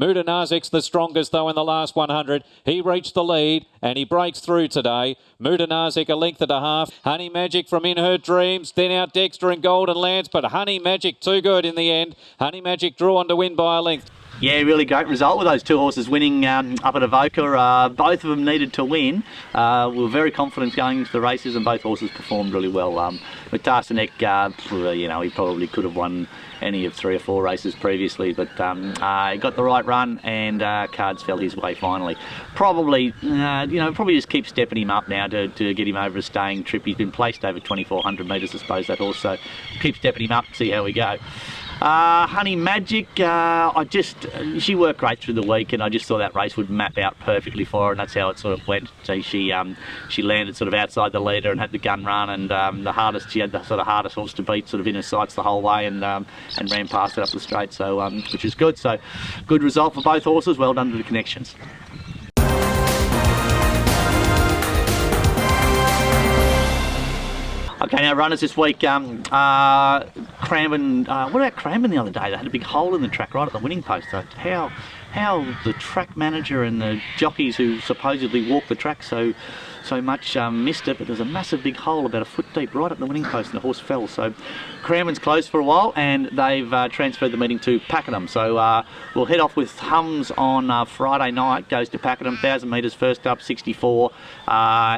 Mutanaaseq's the strongest though in the last 100. He reached the lead and he breaks through today. Mutanaaseq a length and a half. Honey Magic from In Her Dreams. Then out Dexter and Golden Lance, but Honey Magic too good in the end. Honey Magic drawn to win by a length. Yeah, really great result with those two horses winning up at Avoca. Both of them needed to win. We were very confident going into the races and both horses performed really well. Mutanaaseq, you know, he probably could have won any of 3 or 4 races previously, but he got the right run and cards fell his way finally. Probably just keep stepping him up now to get him over a staying trip. He's been placed over 2,400 metres, I suppose, that horse, so keep stepping him up, see how we go. Honey Magic, she worked great through the week, and I just thought that race would map out perfectly for her, and that's how it sort of went. So she landed sort of outside the leader and had the gun run, and she had the sort of hardest horse to beat, sort of in her sights the whole way, and ran past it up the straight, so which is good. So good result for both horses. Well done to the connections. Okay, now runners this week, Cranbourne, what about Cranbourne the other day? They had a big hole in the track right at the winning post. So how the track manager and the jockeys who supposedly walk the track so much missed it, but there's a massive big hole about a foot deep right at the winning post and the horse fell. So Cranbourne's closed for a while and they've transferred the meeting to Pakenham. So we'll head off with Hums on Friday night, goes to Pakenham, 1,000 metres first up, 64.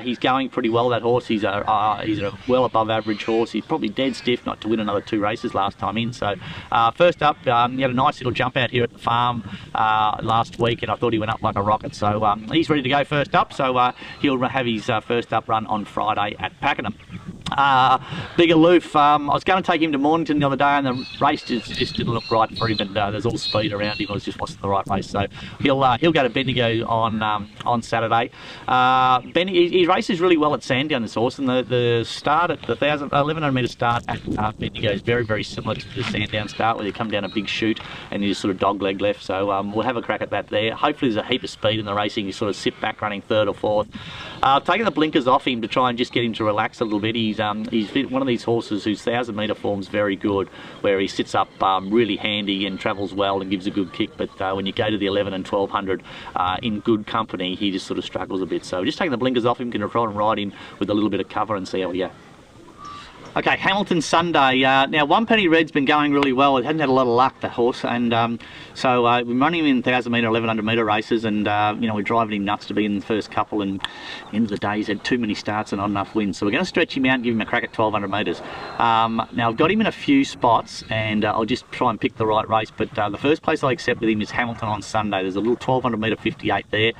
He's going pretty well, that horse. He's a well above average horse. He's probably dead stiff not to win another 2 races last time in. So first up, he had a nice little jump out here at the farm last week, and I thought he went up like a rocket. So he's ready to go first up, so he'll have his first up run on Friday at Pakenham. Big Aloof, I was going to take him to Mornington the other day and the race just didn't look right for him, and there's all speed around him. It just wasn't the right race, so he'll go to Bendigo on Saturday. He races really well at Sandown, this horse, and the start at the 1,100 metre start at Bendigo is very, very similar to the Sandown start, where you come down a big chute and you just sort of dog leg left. So we'll have a crack at that there. Hopefully there's a heap of speed in the racing. You sort of sit back running 3rd or 4th. Taking the blinkers off him to try and just get him to relax a little bit. He's one of these horses whose 1,000 metre form's very good, where he sits up really handy and travels well and gives a good kick, but when you go to the 11 and 1,200 in good company, he just sort of struggles a bit. So just taking the blinkers off him, can try and ride him with a little bit of cover and see how we go. Okay, Hamilton Sunday. Now, One Penny Red's been going really well. It hadn't had a lot of luck, that horse, and so we've been running him in 1,000 metre, 1,100 metre races, and we're driving him nuts to be in the first couple, and at the end of the day, he's had too many starts and not enough wins. So we're going to stretch him out and give him a crack at 1,200 metres. Now, I've got him in a few spots, and I'll just try and pick the right race, but the first place I accept with him is Hamilton on Sunday. There's a little 1,200 metre 58 there.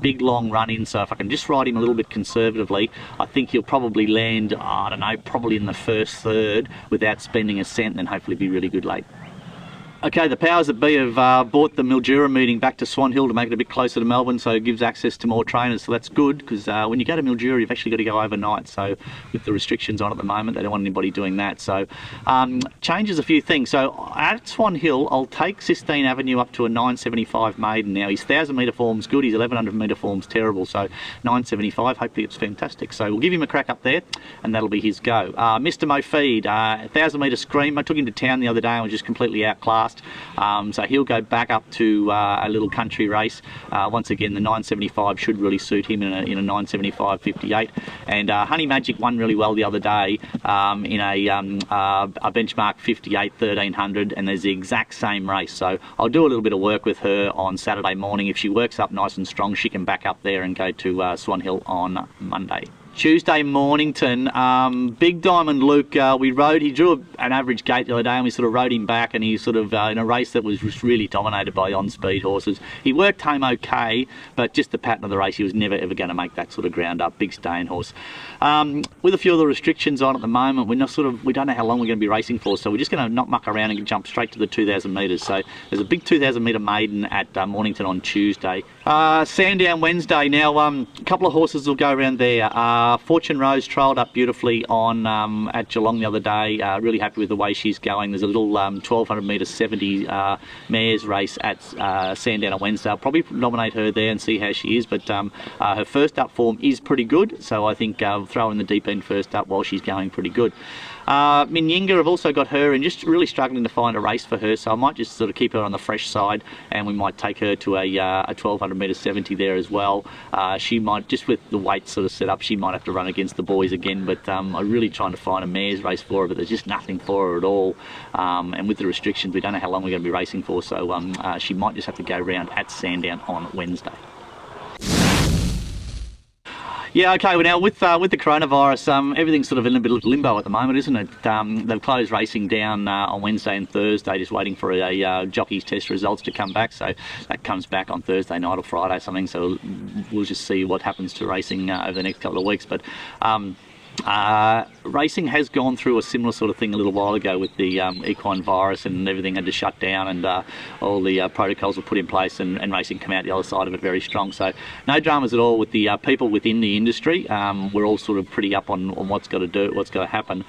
Big, long run in, so if I can just ride him a little bit conservatively, I think he'll probably land, I don't know, probably in the first third without spending a cent, and then hopefully be really good late. Okay, the powers that be have brought the Mildura meeting back to Swan Hill to make it a bit closer to Melbourne, so it gives access to more trainers, so that's good, because when you go to Mildura, you've actually got to go overnight, so with the restrictions on at the moment, they don't want anybody doing that. So changes a few things. So at Swan Hill, I'll take Sistine Avenue up to a 975 maiden now. His 1,000 metre form's good, his 1,100 metre form's terrible, so 975, hopefully it's fantastic. So we'll give him a crack up there, and that'll be his go. Mr. Mofeed, 1,000 metre Scream. I took him to town the other day and was just completely outclassed. So he'll go back up to a little country race. Once again, the 975 should really suit him in a 975 58. And Honey Magic won really well the other day in a benchmark 58 1300, and there's the exact same race. So I'll do a little bit of work with her on Saturday morning. If she works up nice and strong, she can back up there and go to Swan Hill on Monday. Tuesday, Mornington, Big Diamond Luke, he drew an average gate the other day and we sort of rode him back, and he's sort of in a race that was just really dominated by on-speed horses. He worked home okay, but just the pattern of the race, he was never ever going to make that sort of ground up, big staying horse. With a few of the restrictions on at the moment, we don't know how long we're going to be racing for, so we're just going to not muck around and jump straight to the 2,000 metres. So there's a big 2,000 metre maiden at Mornington on Tuesday. Sandown Wednesday. Now, a couple of horses will go around there. Fortune Rose trailed up beautifully on at Geelong the other day. Really happy with the way she's going. There's a little 1,200 metre 70 mares race at Sandown on Wednesday. I'll probably nominate her there and see how she is, but her first up form is pretty good, so I think throw her in the deep end first up while she's going pretty good. Minyinga, I've also got her and just really struggling to find a race for her, so I might just sort of keep her on the fresh side, and we might take her to a 1200 metre 70 there as well. She might, just with the weight sort of set up, she might have to run against the boys again, but I'm really trying to find a mare's race for her, but there's just nothing for her at all. And with the restrictions, we don't know how long we're going to be racing for, so she might just have to go round at Sandown on Wednesday. Yeah, okay, well now with the coronavirus, everything's sort of in a bit of limbo at the moment, isn't it? They've closed racing down on Wednesday and Thursday, just waiting for a jockey's test results to come back, so that comes back on Thursday night or Friday or something, so we'll just see what happens to racing over the next couple of weeks. But racing has gone through a similar sort of thing a little while ago with the equine virus, and everything had to shut down, and all the protocols were put in place, and racing came out the other side of it very strong. So no dramas at all with the people within the industry. We're all sort of pretty up on what's got to happen.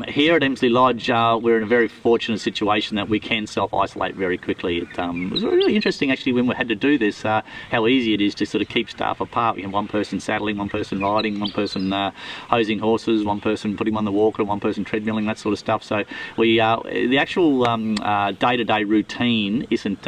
Here at Emsley Lodge, we're in a very fortunate situation that we can self-isolate very quickly. It was really interesting actually when we had to do this, how easy it is to sort of keep staff apart. We have one person saddling, one person riding, one person hosing horses, one person putting them on the walker, one person treadmilling, that sort of stuff. So we the actual day-to-day routine isn't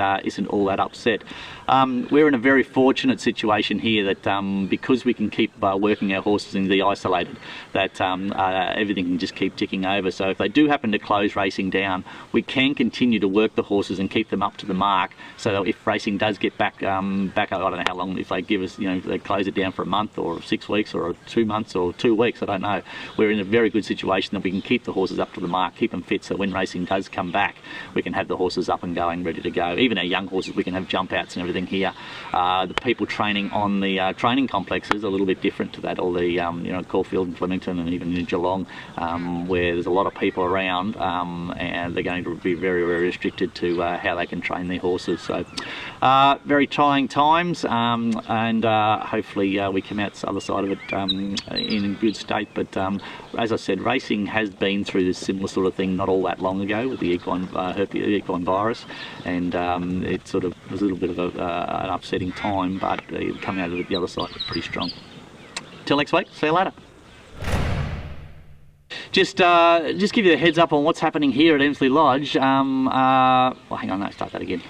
all that upset. We're in a very fortunate situation here that because we can keep working our horses in the isolated, that everything can just keep ticking over. So if they do happen to close racing down, we can continue to work the horses and keep them up to the mark, so that if racing does get back, I don't know how long, if they give us, if they close it down for a month or 6 weeks or 2 months or 2 weeks, I don't know. We're in a very good situation that we can keep the horses up to the mark, keep them fit, so when racing does come back, we can have the horses up and going, ready to go. Even our young horses, we can have jump outs and everything here. The people training on the training complexes are a little bit different to that. All the Caulfield and Flemington and even in Geelong, where there's a lot of people around, and they're going to be very, very restricted to how they can train their horses. So very trying times, and hopefully we come out the other side of it in a good state. But as I said, racing has been through this similar sort of thing not all that long ago with the equine virus, and it sort of was a little bit of an upsetting time, but coming out of it the other side pretty strong. Till next week, see you later. Just give you a heads up on what's happening here at Emsley Lodge. Well, hang on, no, start that again.